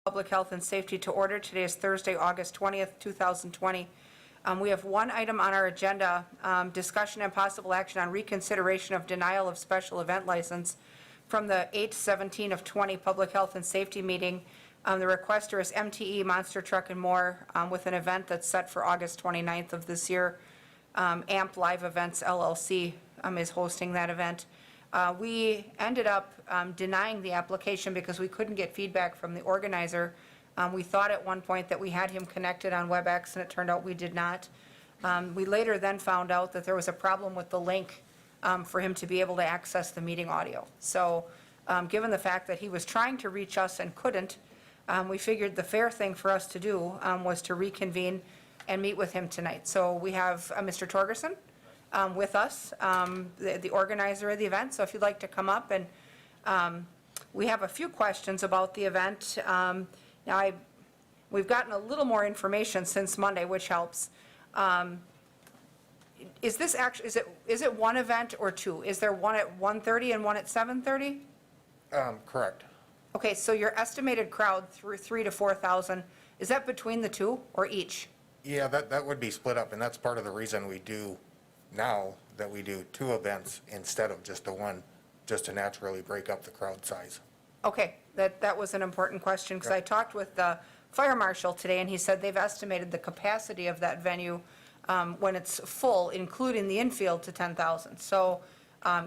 Public Health and Safety to order. Today is Thursday, August 20th, 2020. We have one item on our agenda, discussion and possible action on reconsideration of denial of special event license from the 8/17 of 20 Public Health and Safety meeting. The requester is MTE Monster Truck and More with an event that's set for August 29th of this year. AMP Live Events LLC is hosting that event. We ended up denying the application because we couldn't get feedback from the organizer. We thought at one point that we had him connected on WebEx, and it turned out we did not. We later then found out that there was a problem with the link for him to be able to access the meeting audio. So given the fact that he was trying to reach us and couldn't, we figured the fair thing for us to do was to reconvene and meet with him tonight. So we have Mr. Torgerson with us, the organizer of the event. So if you'd like to come up, and we have a few questions about the event. Now, we've gotten a little more information since Monday, which helps. Is this actually, is it one event or two? Is there one at 1:30 and one at 7:30? Correct. Okay, so your estimated crowd through 3,000 to 4,000, is that between the two or each? Yeah, that would be split up, and that's part of the reason we do now that we do two events instead of just the one, just to naturally break up the crowd size. Okay, that was an important question, because I talked with the fire marshal today, and he said they've estimated the capacity of that venue when it's full, including the infield, to 10,000. So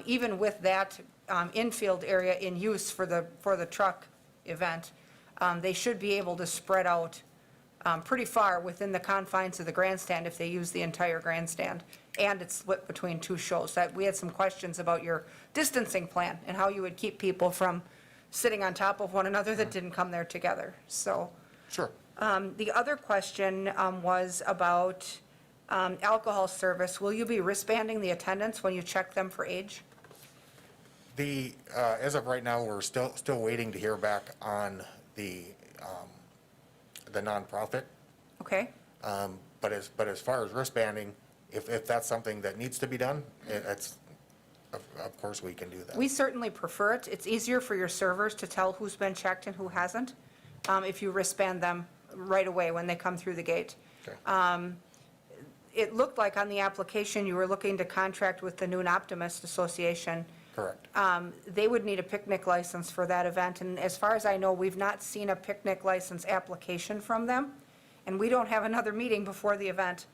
even with that infield area in use for the truck event, they should be able to spread out pretty far within the confines of the grandstand if they use the entire grandstand, and it's split between two shows. We had some questions about your distancing plan and how you would keep people from sitting on top of one another that didn't come there together. So Sure. the other question was about alcohol service. Will you be wristbanding the attendants when you check them for age? As of right now, we're still waiting to hear back on the nonprofit. Okay. But as far as wristbanding, if that's something that needs to be done, of course we can do that. We certainly prefer it. It's easier for your servers to tell who's been checked and who hasn't if you wristband them right away when they come through the gate. Okay. It looked like on the application you were looking to contract with the Noon Optimist Association. Correct. They would need a picnic license for that event, and as far as I know, we've not seen a picnic license application from them, and we don't have another meeting before the event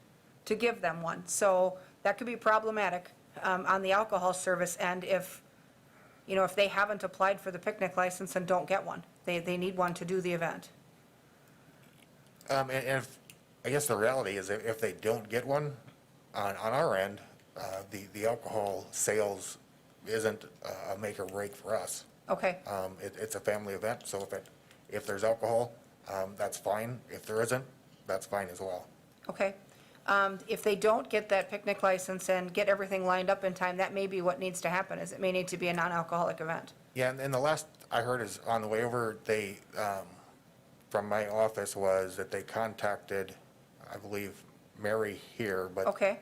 to give them one. So that could be problematic on the alcohol service end if they haven't applied for the picnic license and don't get one. They need one to do the event. And I guess the reality is if they don't get one, on our end, the alcohol sales isn't a make or break for us. Okay. It's a family event, so if there's alcohol, that's fine. If there isn't, that's fine as well. Okay. If they don't get that picnic license and get everything lined up in time, that may be what needs to happen, is it may need to be a non-alcoholic event. Yeah, and the last I heard is on the way over, they, from my office, was that they contacted, I believe, Mary here, but Okay.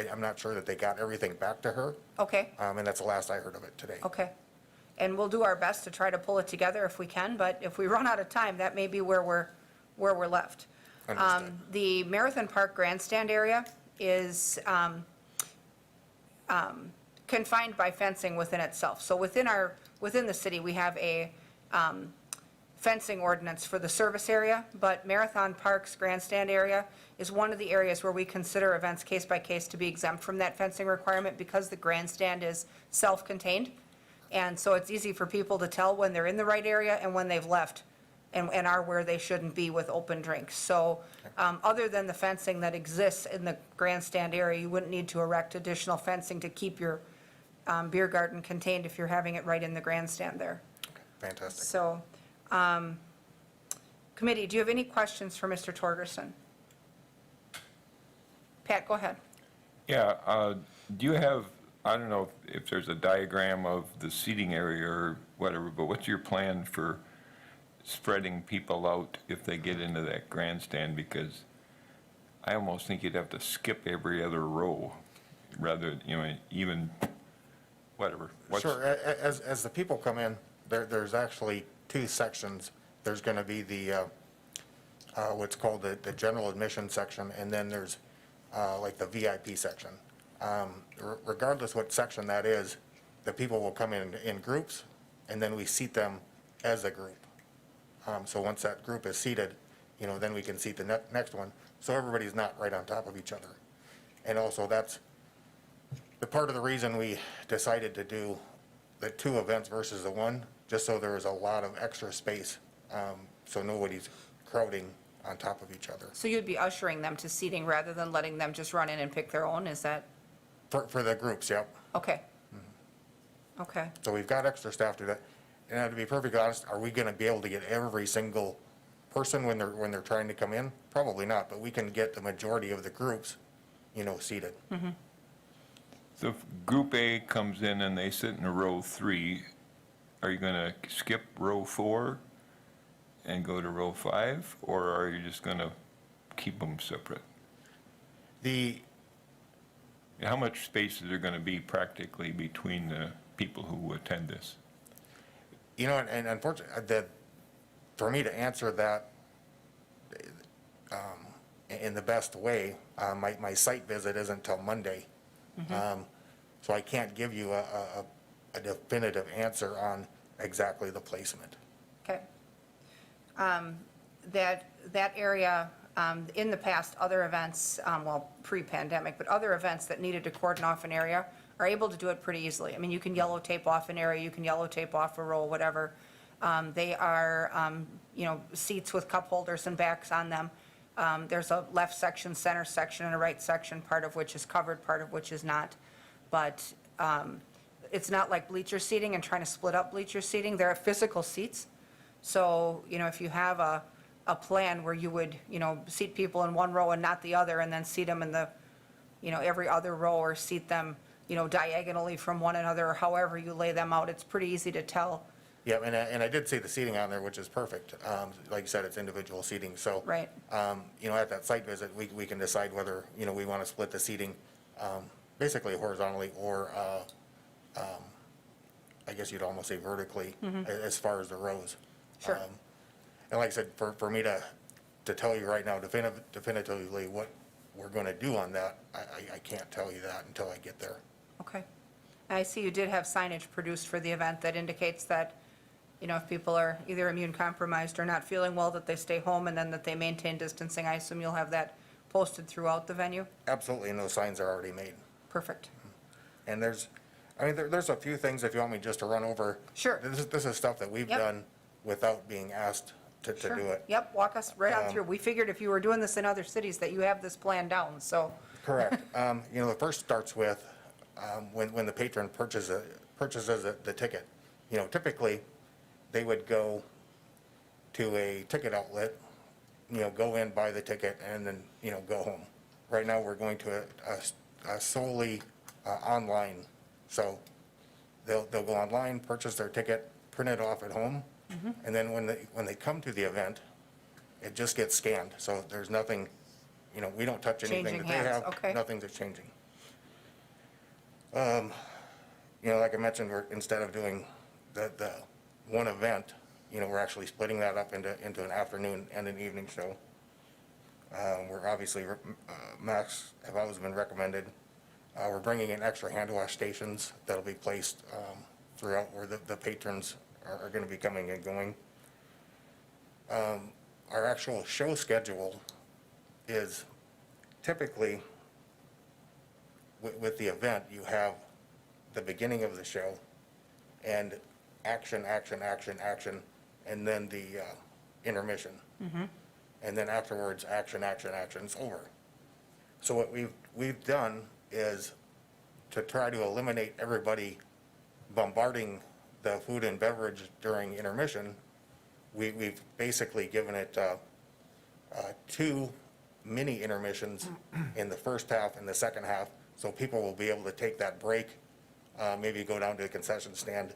I'm not sure that they got everything back to her. Okay. And that's the last I heard of it today. Okay. And we'll do our best to try to pull it together if we can, but if we run out of time, that may be where we're left. Understood. The Marathon Park grandstand area is confined by fencing within itself. So within the city, we have a fencing ordinance for the service area, but Marathon Park's grandstand area is one of the areas where we consider events case by case to be exempt from that fencing requirement because the grandstand is self-contained. And so it's easy for people to tell when they're in the right area and when they've left and are where they shouldn't be with open drinks. So other than the fencing that exists in the grandstand area, you wouldn't need to erect additional fencing to keep your beer garden contained if you're having it right in the grandstand there. Okay, fantastic. So, committee, do you have any questions for Mr. Torgerson? Pat, go ahead. Yeah, do you have, I don't know if there's a diagram of the seating area or whatever, but what's your plan for spreading people out if they get into that grandstand? Because I almost think you'd have to skip every other row rather, even whatever. Sure, as the people come in, there's actually two sections there's going to be the, what's called the general admission section, and then there's like the VIP section. Regardless what section that is, the people will come in groups, and then we seat them as a group. So once that group is seated, then we can seat the next one, so everybody's not right on top of each other. And also, that's the part of the reason we decided to do the 2 events versus the 1, just so there was a lot of extra space, so nobody's crowding on top of each other. So you'd be ushering them to seating rather than letting them just run in and pick their own, is that, For the groups, yep. okay. Okay, So we've got extra staff to do that. And to be perfectly honest, are we going to be able to get every single person when they're trying to come in? Probably not, but we can get the majority of the groups, seated. So if Group A comes in and they sit in a row 3, are you going to skip row 4 and go to row 5? Or are you just going to keep them separate? How much space is there going to be practically between the people who attend this? And unfortunately, for me to answer that in the best way, my site visit isn't till Monday. So I can't give you a definitive answer on exactly the placement. okay. That area, in the past, other events, well, pre-pandemic, but other events that needed to cordon off an area are able to do it pretty easily. I mean, you can yellow tape off an area, you can yellow tape off a row, whatever. They are, seats with cup holders and backs on them. There's a left section, center section, and a right section, part of which is covered, part of which is not. But it's not like bleacher seating and trying to split up bleacher seating. There are physical seats. So, if you have a plan where you would, seat people in one row and not the other, and then seat them in the, every other row, or seat them, diagonally from one another, or however you lay them out, it's pretty easy to tell. Yeah, and I did see the seating on there, which is perfect. Like you said, it's individual seating, so. Right. At that site visit, we can decide whether, we want to split the seating, basically horizontally, or, I guess you'd almost say vertically, as far as the rows. Sure. And like I said, for me to tell you right now definitively what we're going to do on that, I can't tell you that until I get there. Okay. And I see you did have signage produced for the event that indicates that, if people are either immune compromised or not feeling well, that they stay home, and then that they maintain distancing. I assume you'll have that posted throughout the venue? Absolutely, and those signs are already made. Perfect. And there's a few things, if you want me just to run over. Sure. This is stuff that we've Yep. done without being asked to Sure. do it. Yep, walk us right on through. We figured if you were doing this in other cities, that you have this plan down, so. Correct. The first starts with when the patron purchases the ticket. Typically, they would go to a ticket outlet, go in, buy the ticket, and then, go home. Right now, we're going to a solely online. So they'll go online, purchase their ticket, print it off at home, and then when they come to the event, it just gets scanned. So there's nothing, we don't touch anything Changing that they hands, have. okay. Nothing's changing. Like I mentioned, instead of doing the one event, we're actually splitting that up into an afternoon and an evening show. We're obviously, masks have always been recommended. We're bringing in extra hand wash stations that'll be placed throughout where the patrons are going to be coming and going. Our actual show schedule is typically, with the event, you have the beginning of the show and action, and then the intermission. And then afterwards, action's over. So what we've done is to try to eliminate everybody bombarding the food and beverage during intermission. We've basically given it 2 mini intermissions in the first half and the second half, so people will be able to take that break, maybe go down to the concession stand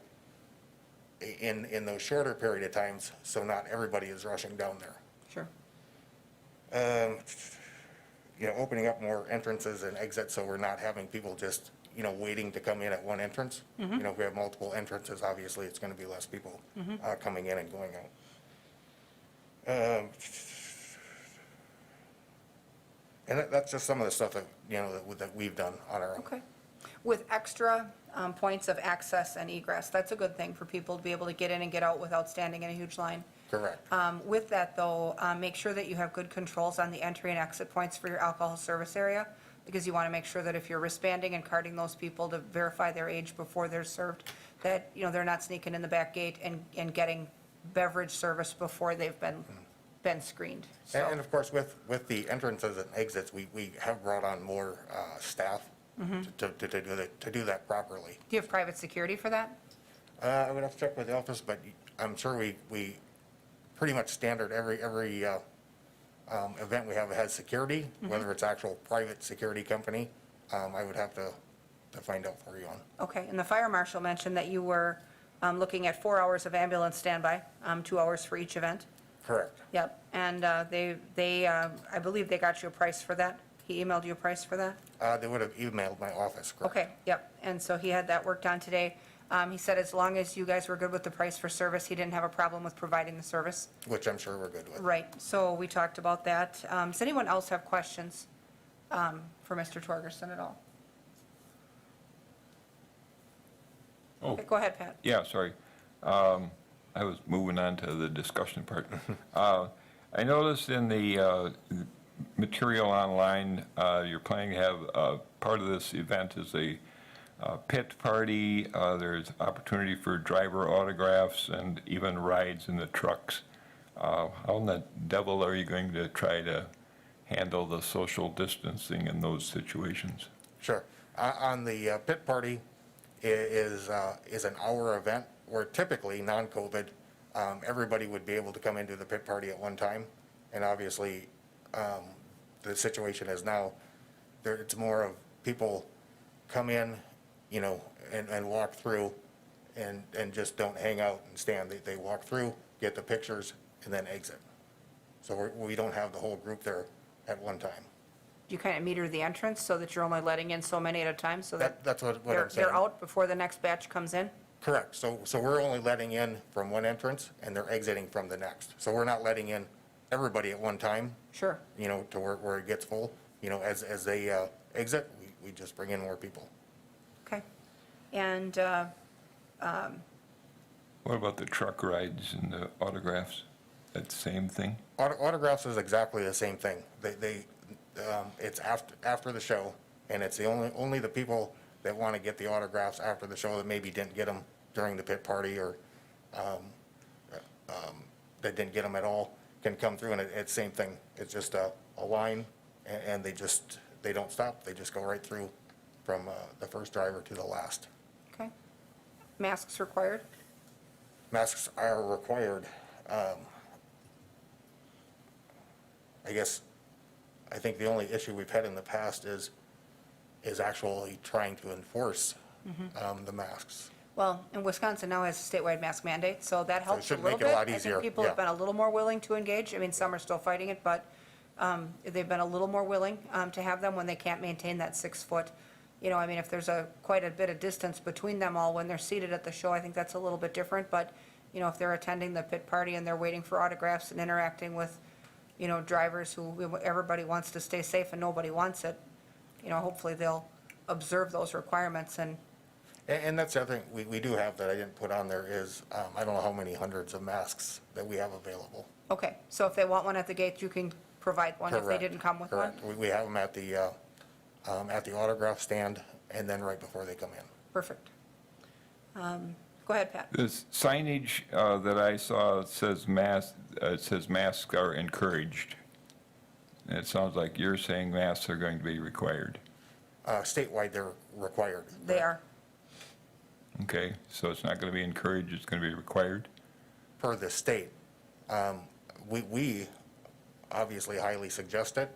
in those shorter period of times, so not everybody is rushing down there. Sure. Opening up more entrances and exits, so we're not having people just, waiting to come in at one entrance. If we have multiple entrances, obviously, it's going to be less people coming in and going And that's just some of the stuff that, you know, that we've done on our own. Okay. With extra points of access and egress, that's a good thing for people to be able to get in and get out without standing in a huge line. Correct. With that, though, make sure that you have good controls on the entry and exit points for your alcohol service area, because you want to make sure that if you're wristbanding and carding those people to verify their age before they're served, that, you know, they're not sneaking in the back gate and getting beverage service before they've been screened. So, And of course, with the entrances and exits, we have brought on more staff to do that properly. do you have private security for that? I would have to check with the office, but I'm sure we pretty much standard every event we have has security, whether it's actual private security company. I would have to find out for you on. Okay, and the fire marshal mentioned that you were looking at 4 hours of ambulance standby, 2 hours for each event. Correct. Yep, and I believe they got you a price for that? He emailed you a price for that? They would have emailed my office, correct? Okay, yep, and so he had that worked on today. He said as long as you guys were good with the price for service, he didn't have a problem with providing the service. Which I'm sure we're good with. Right, so we talked about that. Does anyone else have questions for Mr. Torgerson at all? Oh, Okay, go ahead, Pat. yeah, sorry. I was moving on to the discussion part. I noticed in the material online, you're planning to have part of this event is a pit party. There's opportunity for driver autographs and even rides in the trucks. How in the devil are you going to try to handle the social distancing in those situations? Sure. On the pit party is an hour event where typically, non-COVID, everybody would be able to come into the pit party at one time. And obviously, the situation is now, it's more of people come in, you know, and walk through and just don't hang out and stand. They walk through, get the pictures, and then exit. So we don't have the whole group there at one time. Do you kind of meter the entrance so that you're only letting in so many at a time so that That's what I'm saying. they're out before the next batch comes in? Correct. So we're only letting in from one entrance, and they're exiting from the next. So we're not letting in everybody at one time, Sure. you know, to where it gets full. You know, as they exit, we just bring in more people. Okay. And What about the truck rides and the autographs? That same thing? Autographs is exactly the same thing. It's after the show, and it's only the people that want to get the autographs after the show that maybe didn't get them during the pit party or that didn't get them at all can come through, and it's same thing. It's just a line, and they don't stop. They just go right through from the first driver to the last. Okay. Masks required? Masks are required. I think the only issue we've had in the past is actually trying to enforce the masks. Well, and Wisconsin now has a statewide mask mandate, so that helps a should little make it bit. a lot easier, I think people have yeah. been a little more willing to engage. I mean, some are still fighting it, but they've been a little more willing to have them when they can't maintain that 6 foot. You know, I mean, if there's quite a bit of distance between them all when they're seated at the show, I think that's a little bit different. But, you know, if they're attending the pit party and they're waiting for autographs and interacting with, you know, drivers who everybody wants to stay safe and nobody wants it, you know, hopefully they'll observe those requirements. And that's the other thing we do have that I didn't put on there is, I don't know how many hundreds of masks that we have available. Okay, so if they want one at the gate, you can provide one if they Correct. didn't come with one? Correct. We have them at the autograph stand and then right before they come in. Perfect. Go ahead, Pat. This signage that I saw says masks are encouraged. And it sounds like you're saying masks are going to be required. Statewide, they're required. They are. Okay, so it's not going to be encouraged, it's going to be required? Per the state. We obviously highly suggest it.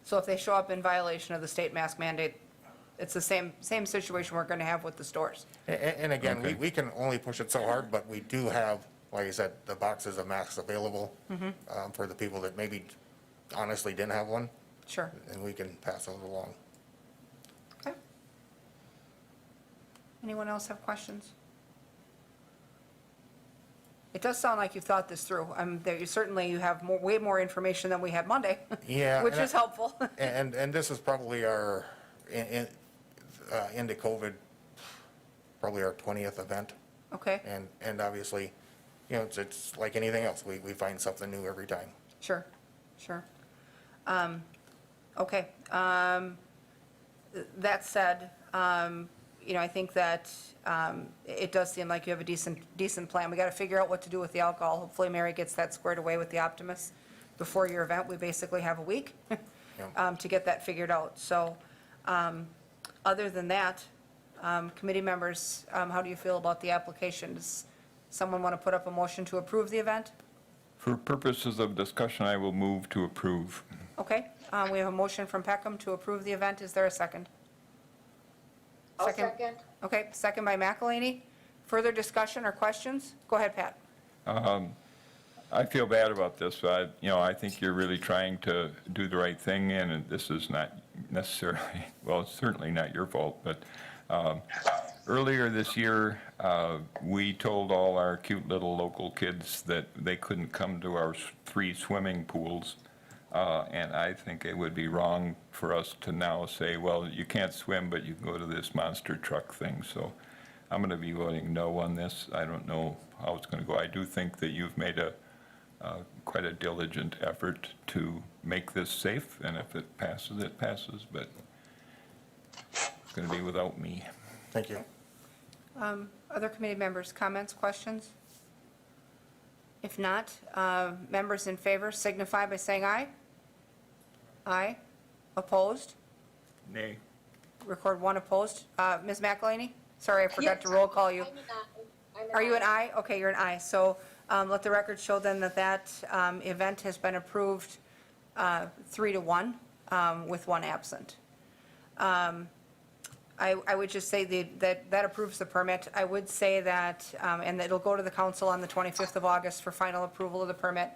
So if they show up in violation of the state mask mandate, it's the same situation we're going to have with the stores. And again, Okay. we can only push it so hard, but we do have, like I said, the boxes of masks available for the people that maybe honestly didn't have one, Sure. and we can pass those along. Okay. Anyone else have questions? It does sound like you've thought this through. There, you have way more information than we had Monday. Yeah, Which and is helpful. And this is probably our, into COVID, probably our 20th event. Okay, And obviously, you know, it's like anything else. We find something new every time. sure. Okay. That said, I think that it does seem like you have a decent plan. We got to figure out what to do with the alcohol. Hopefully Mary gets that squared away with the Optimists before your event. We basically have a week to get that figured out. So, other than that, committee members, how do you feel about the application? Does someone want to put up a motion to approve the event? For purposes of discussion, I will move to approve. Okay, we have a motion from Peckham to approve the event. Is there a second? I'll second. Okay, second by McElhaney. Further discussion or questions? Go ahead, Pat. I feel bad about this, but, I think you're really trying to do the right thing, and this is not necessarily, well, it's certainly not your fault, but earlier this year, we told all our cute little local kids that they couldn't come to our 3 swimming pools, and I think it would be wrong for us to now say, well, you can't swim, but you can go to this monster truck thing, so I'm going to be voting no on this. I don't know how it's going to go. I do think that you've made quite a diligent effort to make this safe, and if it passes, but it's going to be without me. Thank you. Other committee members, comments, questions? If not, members in favor signify by saying aye. Aye. Opposed? Nay. Record 1 opposed. Ms. McElhaney? Sorry, I forgot to roll call you. I'm an aye. Are you an aye? Okay, you're an aye. So let the record show then that event has been approved 3-1 with 1 absent. I would just say that approves the permit. I would say that, and it'll go to the council on the 25th of August for final approval of the permit.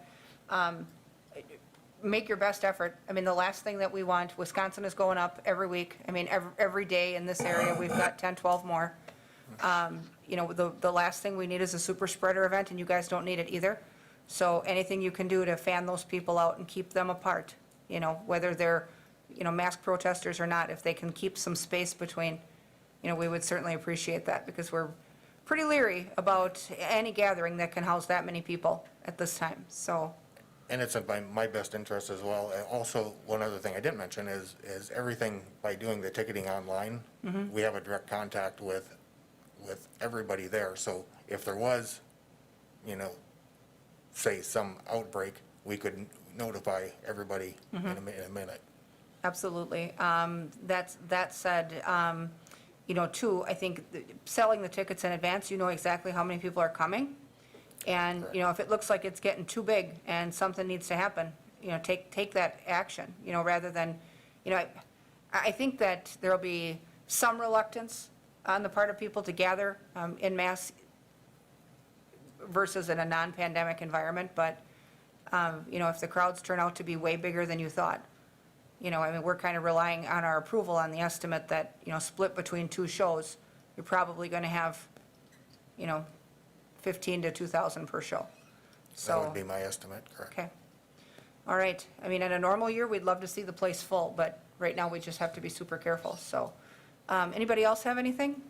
Make your best effort. I mean, the last thing that we want, Wisconsin is going up every week. I mean, every day in this area, we've got 10, 12 more. The last thing we need is a super spreader event, and you guys don't need it either. So anything you can do to fan those people out and keep them apart, whether they're, mask protesters or not, if they can keep some space between, we would certainly appreciate that, because we're pretty leery about any gathering that can house that many people at this time, so. And it's in my best interest as well. And also, one other thing I didn't mention is everything, by doing the ticketing online, we have a direct contact with everybody there. So if there was, say, some outbreak, we could notify everybody in a minute. Absolutely. That said, too, I think selling the tickets in advance, you know exactly how many people are coming. And, if it looks like it's getting too big and something needs to happen, take that action, rather than, I think that there'll be some reluctance on the part of people to gather en masse versus in a non-pandemic environment. But, if the crowds turn out to be way bigger than you thought, we're kind of relying on our approval on the estimate that, split between 2 shows, you're probably going to have, 15 to 2,000 per show. That would be my estimate, correct? Okay. All right. I mean, in a normal year, we'd love to see the place full, but right now, we just have to be super careful. So, anybody else have anything?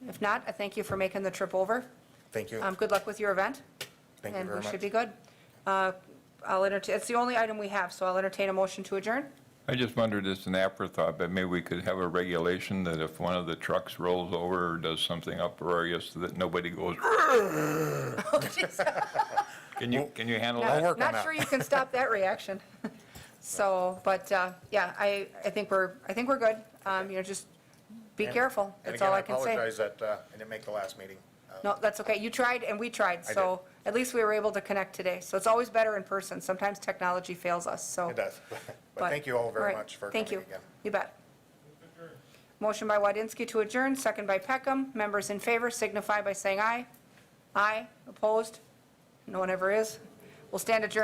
If not, I thank you for making the trip over. Thank you. Good luck with your event. Thank you very And we should much. be good. I'll entertain, it's the only item we have, so I'll entertain a motion to adjourn. I just wondered, it's an afterthought, but maybe we could have a regulation that if one of the trucks rolls over or does something uprious, that nobody goes, Oh, jeez. can you handle I'll that? work on Not that. sure you can stop that reaction. So, but, yeah, I think we're good. Just be careful. And That's all I again, can say. apologize that I didn't make the last meeting. No, that's okay. You tried and we tried, I so at least we were able to connect today. So it's always better in person. Sometimes technology fails us, so. It does. but- But thank you all very right. much for Thank coming you. again. You bet. Motion by Wadinsky to adjourn, second by Peckham. Members in favor signify by saying aye. Aye. Opposed? No one ever is. We'll stand adjourned.